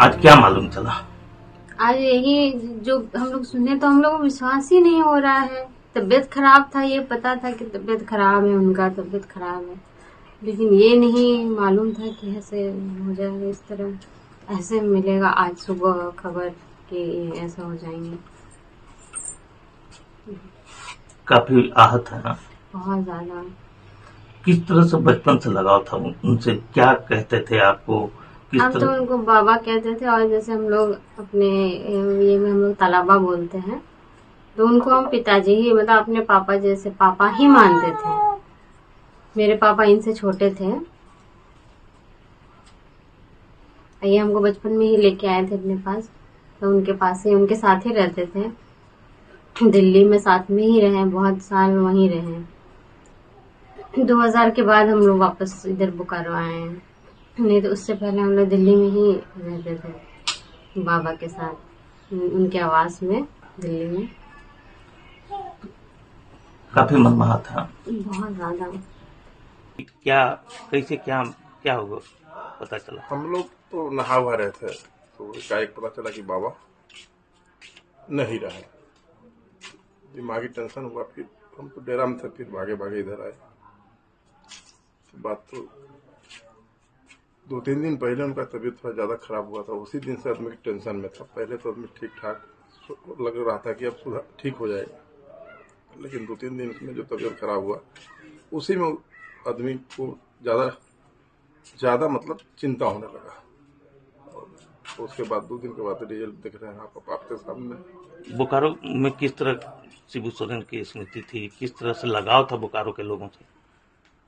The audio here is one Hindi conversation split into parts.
आज क्या मालूम चला? आज यही जो हम लोग सुने तो हम लोग को विश्वास ही नहीं हो रहा है। तबीयत खराब था, ये पता था कि तबीयत खराब है, उनका तबीयत खराब है, लेकिन ये नहीं मालूम था कि ऐसे हो जाएगा, इस तरह ऐसे मिलेगा आज सुबह खबर कि ऐसा हो जाएंगे। काफी आहत है ना? बहुत ज्यादा। किस तरह से बचपन से लगाव था उनसे? क्या कहते थे आपको? किस हम तो तरह? उनको बाबा कहते थे, और जैसे हम लोग अपने ये में हम लोग तालाबा बोलते हैं, तो उनको हम पिताजी ही, मतलब अपने पापा जैसे पापा ही मानते थे। मेरे पापा इनसे छोटे थे। ये हमको बचपन में ही लेके आए थे अपने पास, तो उनके पास ही, उनके साथ ही रहते थे। दिल्ली में साथ में ही रहे, बहुत साल वहीं रहे। 2000 के बाद हम लोग वापस इधर बोकारो आए हैं। नहीं तो उससे पहले हम लोग दिल्ली में ही रहते थे बाबा के साथ, उनके आवास में, दिल्ली में। काफी मनमहा था। बहुत ज्यादा। क्या? कैसे? क्या? क्या होगा? पता चला? हम लोग तो नहा हुआ रहे थे, तो एकाएक पता चला कि बाबा नहीं रहे। दिमागी टेंशन हुआ, फिर हम तो डेरा में थे, फिर भागे भागे इधर आए। तो बात तो 2-3 दिन पहले उनका तबीयत थोड़ा ज़्यादा खराब हुआ था, उसी दिन से आदमी की टेंशन में था। पहले तो आदमी ठीक ठाक लग रहा था कि अब सुधार ठीक हो जाएगा, लेकिन 2-3 दिन में जो तबीयत खराब हुआ, उसी में आदमी को ज़्यादा ज़्यादा मतलब चिंता होने लगा। तो उसके बाद 2 दिन के बाद रिजल्ट देख रहे हैं आप आपके सामने। बोकारो में किस तरह शिबू सोरेन की स्मृति थी? किस तरह से लगाव था बोकारो के लोगों से?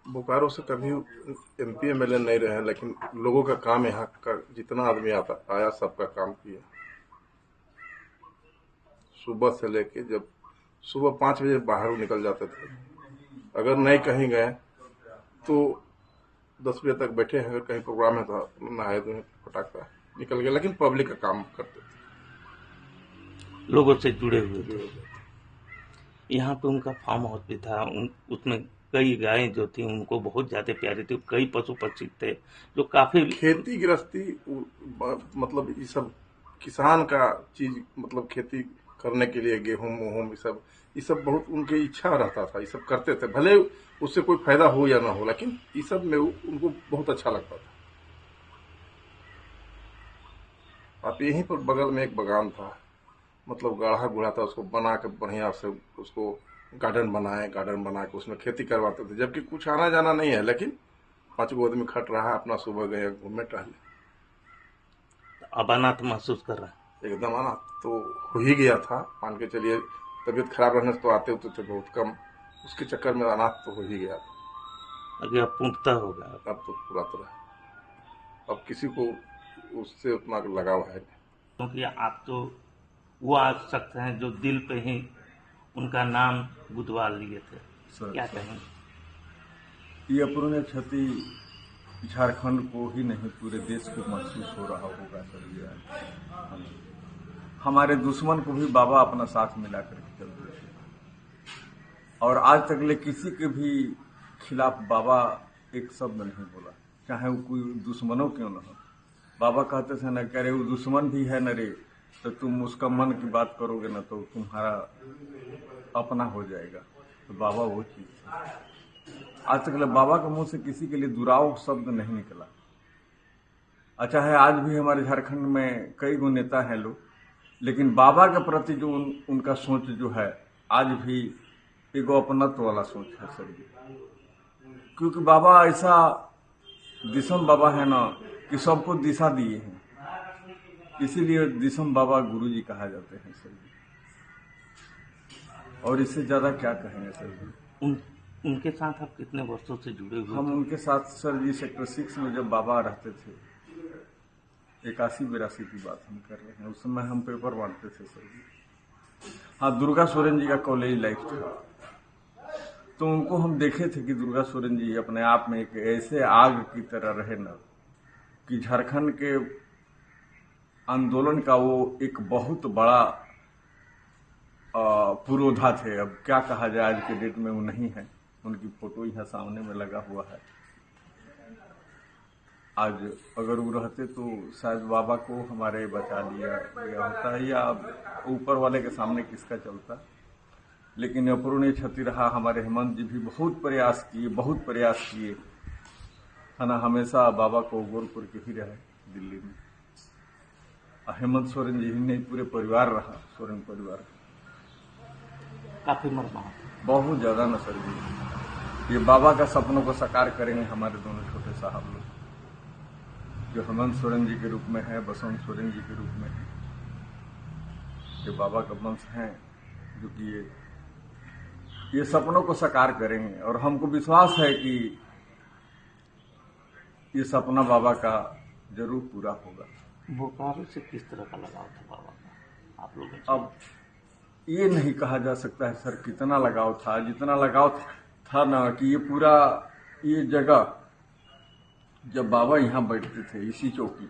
बोकारो से कभी एमपी एमएलए नहीं रहे हैं, लेकिन लोगों का काम यहाँ का जितना आदमी आता आया सबका काम किया। सुबह से लेके जब सुबह 5 बजे बाहर निकल जाते थे, अगर नहीं कहीं गए तो 10 बजे तक बैठे हैं। अगर कहीं प्रोग्राम है तो नहाए धोए फटाक से निकल गए, लेकिन पब्लिक का काम करते लोगों से जुड़े हुए थे। थे। यहाँ पे उनका फार्म हाउस भी था, उसमें कई गायें जो थी उनको बहुत ज्यादा प्यारी थी, कई पशु पक्षी थे जो काफी। खेती गृहस्थी मतलब ये सब किसान का चीज, मतलब खेती करने के लिए गेहूं वहूं ये सब बहुत उनकी इच्छा रहता था। ये सब करते थे, भले उससे कोई फायदा हो या ना हो, लेकिन ये सब में उनको बहुत अच्छा लगता था। आप यहीं पर बगल में एक बगान था, मतलब गाढ़ा गुढ़ा था, उसको बना के बढ़िया से उसको गार्डन बना के उसमें खेती करवाते थे। जबकि कुछ आना जाना नहीं है, लेकिन 5 गो आदमी खट रहा है, अपना सुबह गए घूमने टहले। अब अनाथ महसूस कर रहा है। एकदम आना तो हो ही गया था, मान के चलिए। तबीयत खराब रहने से तो आते होते थे बहुत कम, उसके चक्कर में अनाथ तो हो ही गया था। अगर अब पूर्णतः होगा। अब तो पूरा तरह अब किसी को उससे उतना लगाव है नहीं। क्योंकि आप तो वो आ सकते हैं जो दिल पे ही उनका नाम गुदवा लिए थे। सर क्या कहेंगे? ये अपूरणीय क्षति झारखंड को ही नहीं पूरे देश को महसूस हो रहा होगा सर। ये हमारे दुश्मन को भी बाबा अपना साथ मिला करके चल रहे थे, और आज तक ले किसी के भी खिलाफ बाबा एक शब्द नहीं बोला, चाहे वो कोई दुश्मनों क्यों न हो। बाबा कहते थे न, कह रहे वो दुश्मन भी है न रे, तो तुम उसका मन की बात करोगे ना तो तुम्हारा अपना हो जाएगा। तो बाबा वो चीज थी। आज तक बाबा के मुंह से किसी के लिए दुराव शब्द नहीं निकला। अच्छा है, आज भी हमारे झारखंड में कई गो नेता हैं लोग, लेकिन बाबा के प्रति जो उनका सोच जो है, आज भी एगो अपनत्व वाला सोच है सर जी। क्योंकि बाबा ऐसा दिशम बाबा है ना कि सबको दिशा दिए हैं, इसीलिए दिशम बाबा गुरु जी कहा जाते हैं सर जी। और इससे ज्यादा क्या कहेंगे सर जी। उनके साथ आप कितने वर्षों से जुड़े हुए हम थे? उनके साथ सर जी सेक्टर 6 में जब बाबा रहते थे, 81-82 की बात हम कर रहे हैं, उस समय हम पेपर बांटते थे सर जी। हाँ, दुर्गा सोरेन जी का कॉलेज लाइफ था, तो उनको हम देखे थे कि दुर्गा सोरेन जी अपने आप में एक ऐसे आग की तरह रहे ना, कि झारखंड के आंदोलन का वो एक बहुत बड़ा पुरोधा थे। अब क्या कहा जाए, आज के डेट में वो नहीं है, उनकी फोटो यहाँ सामने में लगा हुआ है। आज अगर वो रहते तो शायद बाबा को हमारे बचा लिया गया होता है, या ऊपर वाले के सामने किसका चलता। लेकिन अपूरणीय क्षति रहा। हमारे हेमंत जी भी बहुत प्रयास किए है ना, हमेशा बाबा को गोरपुर के ही रहे दिल्ली में। हेमंत सोरेन जी ही नहीं, पूरे परिवार रहा, सोरेन परिवार काफी मरना बहुत ज्यादा न सर जी। ये बाबा का सपनों को साकार करेंगे हमारे दोनों छोटे साहब लोग, जो हेमंत सोरेन जी के रूप में है, बसंत सोरेन जी के रूप में है। ये बाबा का वंश है, जो कि ये सपनों को साकार करेंगे। और हमको विश्वास है कि ये सपना बाबा का जरूर पूरा होगा। बोकारो से किस तरह का लगाव था बाबा का आप लोगों से? अब ये नहीं कहा जा सकता है सर कितना लगाव था। जितना लगाव था ना कि ये पूरा ये जगह, जब बाबा यहाँ बैठते थे इसी चौकी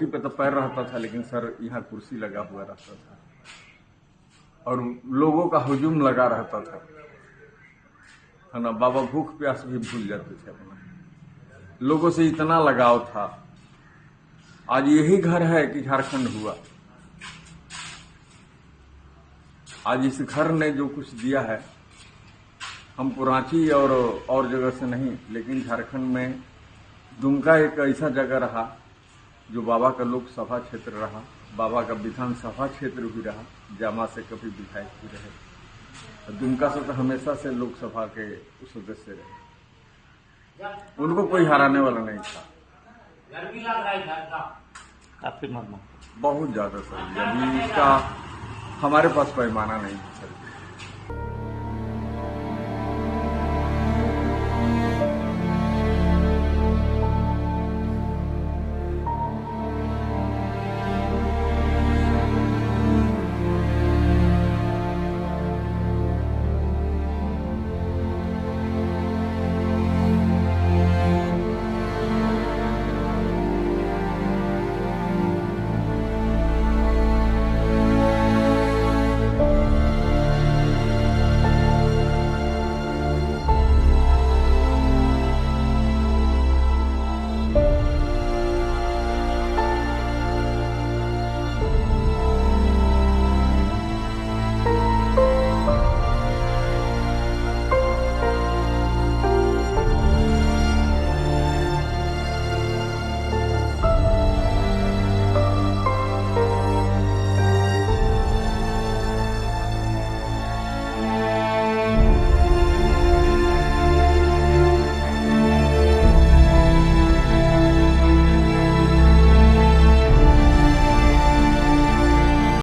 पे तो पैर रहता था, लेकिन सर यहाँ कुर्सी लगा हुआ रहता था और लोगों का हुजूम लगा रहता था, है ना। बाबा भूख प्यास भी भूल जाते थे अपना, लोगों से इतना लगाव था। आज यही घर है कि झारखंड हुआ। आज इस घर ने जो कुछ दिया है, हमको रांची और जगह से नहीं, लेकिन झारखंड में दुमका एक ऐसा जगह रहा जो बाबा का लोकसभा क्षेत्र रहा, बाबा का विधानसभा क्षेत्र भी रहा। जामा से कभी विधायक भी रहे, दुमका से तो हमेशा से लोकसभा के सदस्य रहे। उनको कोई हराने वाला नहीं था। काफी मरना बहुत ज्यादा सर। अभी इसका हमारे पास पैमाना नहीं।